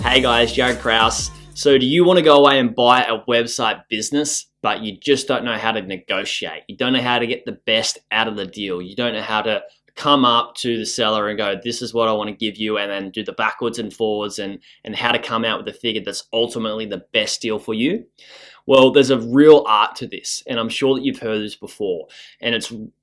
Hey guys, Jared Kraus. So do you want to go away and buy a website business, but you just don't know how to negotiate? You don't know how to get the best out of the deal. You don't know how to come up to the seller and go, this is what I want to give you, and then do the backwards and forwards and how to come out with a figure that's ultimately the best deal for you. Well, there's a real art to this, and I'm sure that you've heard this before. And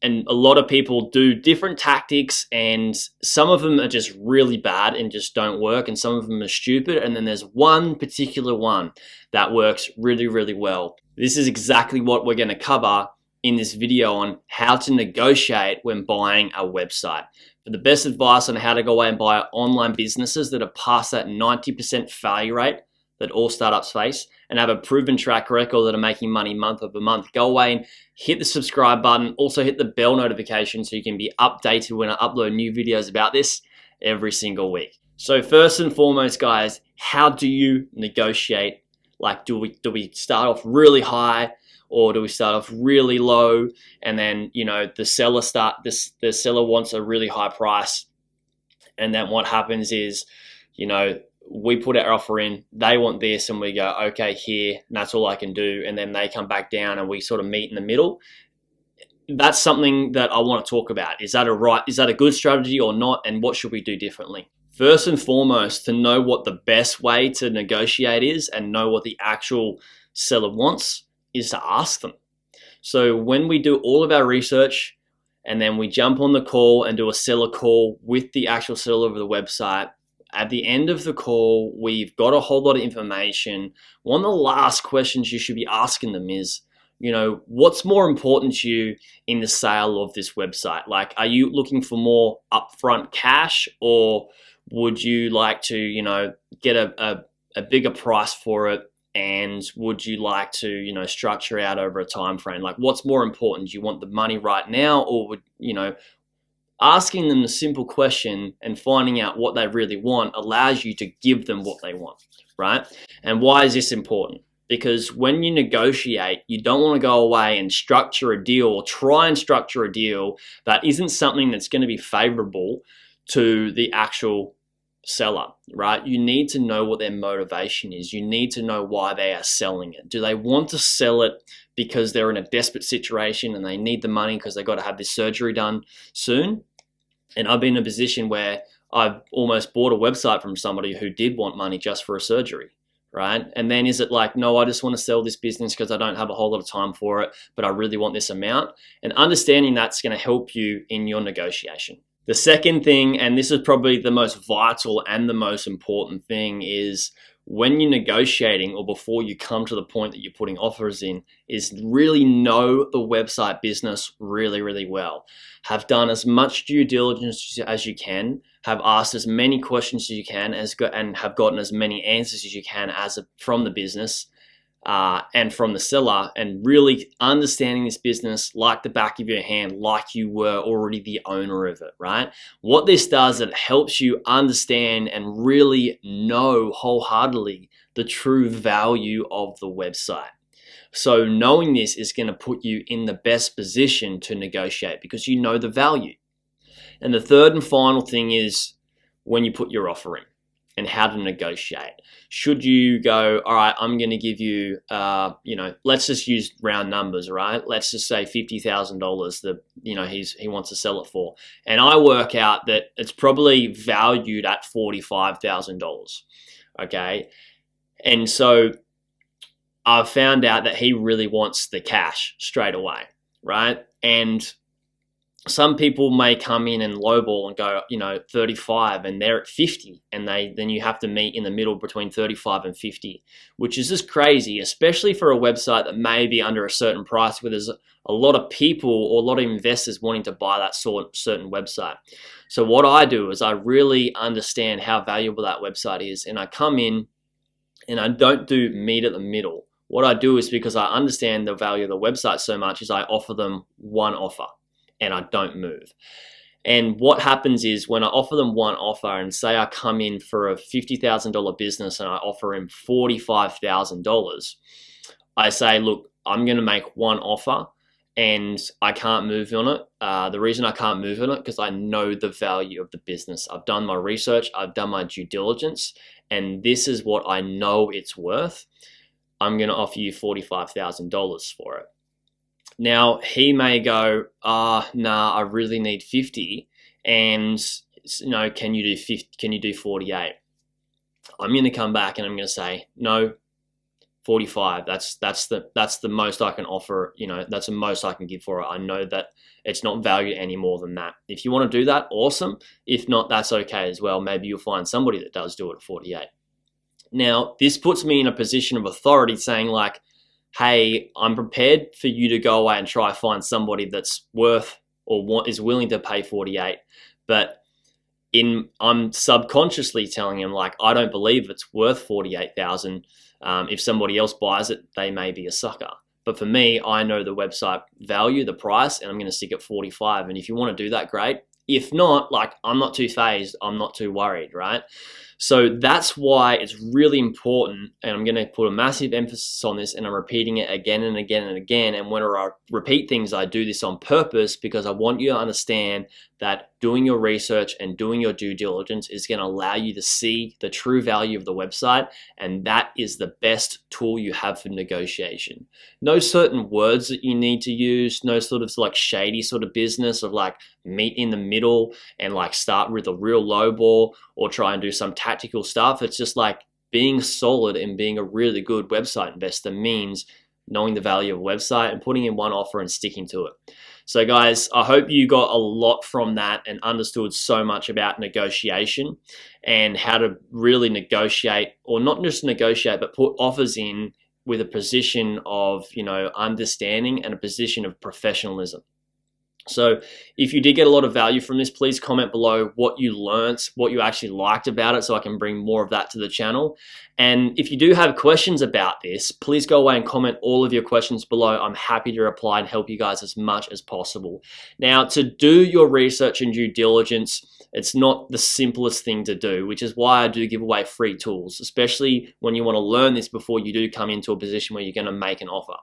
a lot of people do different tactics, and some of them are just really bad and just don't work, and some of them are stupid. And then there's one particular one that works really, really well. This is exactly what we're going to cover in this video on how to negotiate when buying a website. For the best advice on how to go away and buy online businesses that are past that 90% failure rate that all startups face and have a proven track record that are making money month over month, go away and hit the subscribe button. Also hit the bell notification so you can be updated when I upload new videos about this every single week. So first and foremost, guys, how do you negotiate? Like, do we start off really high, or do we start off really low? And then, the seller wants a really high price. And then what happens is, we put our offer in, they want this, and we go, okay, here, and that's all I can do. And then they come back down and we sort of meet in the middle. That's something that I want to talk about. Is that a good strategy or not? And what should we do differently? First and foremost, to know what the best way to negotiate is and know what the actual seller wants is to ask them. So when we do all of our research and then we jump on the call and do a seller call with the actual seller of the website, at the end of the call, we've got a whole lot of information. One of the last questions you should be asking them is, what's more important to you in the sale of this website? Like, are you looking for more upfront cash, or would you like to, get a bigger price for it? And would you like to, structure out over a time frame? Like, what's more important? Do you want the money right now, or would, asking them the simple question and finding out what they really want allows you to give them what they want, right? And why is this important? Because when you negotiate, you don't want to go away and structure a deal or try and structure a deal that isn't something that's going to be favorable to the actual seller, right? You need to know what their motivation is. You need to know why they are selling it. Do they want to sell it because they're in a desperate situation and they need the money because they've got to have this surgery done soon? And I've been in a position where I've almost bought a website from somebody who did want money just for a surgery, right? And then is it like, no, I just want to sell this business because I don't have a whole lot of time for it, but I really want this amount? And understanding that's going to help you in your negotiation. The second thing, and this is probably the most vital and the most important thing, is when you're negotiating or before you come to the point that you're putting offers in, is really know the website business really, really well. Have done as much due diligence as you can, have asked as many questions as you can, and have gotten as many answers as you can from the business and from the seller, and really understanding this business like the back of your hand, like you were already the owner of it, right? What this does, it helps you understand and really know wholeheartedly the true value of the website. So knowing this is going to put you in the best position to negotiate because you know the value. And the third and final thing is when you put your offer in and how to negotiate. Should you go, all right, I'm going to give you, let's just use round numbers, right? Let's just say $50,000 that, he wants to sell it for. And I work out that it's probably valued at $45,000, okay? And so I've found out that he really wants the cash straight away, right? And some people may come in and lowball and go, 35, and they're at 50, and then you have to meet in the middle between 35 and 50, which is just crazy, especially for a website that may be under a certain price where there's a lot of people or a lot of investors wanting to buy that certain website. So what I do is I really understand how valuable that website is, and I come in and I don't do meet at the middle. What I do is, because I understand the value of the website so much, is I offer them one offer. And I don't move. And what happens is when I offer them one offer, and say I come in for a $50,000 business and I offer him $45,000, I say, look, I'm going to make one offer and I can't move on it. The reason I can't move on it because I know the value of the business. I've done my research, I've done my due diligence, and this is what I know it's worth, I'm going to offer you $45,000 for it. Now, he may go, nah, I really need 50, and can you do 50? Can you do 48? I'm going to come back and I'm going to say, no, 45. That's the most I can offer. That's the most I can give for it. I know that it's not valued any more than that. If you want to do that, awesome. If not, that's okay as well. Maybe you'll find somebody that does do it at 48. Now, this puts me in a position of authority, saying like, hey, I'm prepared for you to go away and try find somebody that's worth or is willing to pay 48, but I'm subconsciously telling him like, I don't believe it's worth 48,000. If somebody else buys it, they may be a sucker. But for me, I know the website value, the price, and I'm going to stick at 45. And if you want to do that, great. If not, like, I'm not too phased. I'm not too worried, right? So that's why it's really important, and I'm going to put a massive emphasis on this, and I'm repeating it again and again and again. And when I repeat things, I do this on purpose because I want you to understand that doing your research and doing your due diligence is going to allow you to see the true value of the website, and that is the best tool you have for negotiation. No certain words that you need to use, no sort of like shady sort of business of like meet in the middle and like start with a real low ball or try and do some tactical stuff. It's just like being solid and being a really good website investor means knowing the value of a website and putting in one offer and sticking to it. So guys, I hope you got a lot from that and understood so much about negotiation and how to really negotiate, or not just negotiate, but put offers in with a position of, understanding and a position of professionalism. So if you did get a lot of value from this, please comment below what you learnt, what you actually liked about it, so I can bring more of that to the channel. And if you do have questions about this, please go away and comment all of your questions below. I'm happy to reply and help you guys as much as possible. Now, to do your research and due diligence, it's not the simplest thing to do, which is why I do give away free tools, especially when you want to learn this before you do come into a position where you're going to make an offer.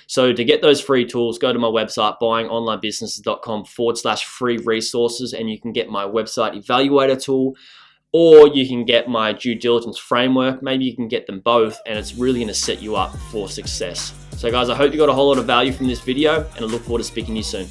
So to get those free tools, go to my website, buyingonlinebusinesses.com/free resources, and you can get my website evaluator tool, or you can get my due diligence framework. Maybe you can get them both, and it's really going to set you up for success. So guys, I hope you got a whole lot of value from this video, and I look forward to speaking to you soon.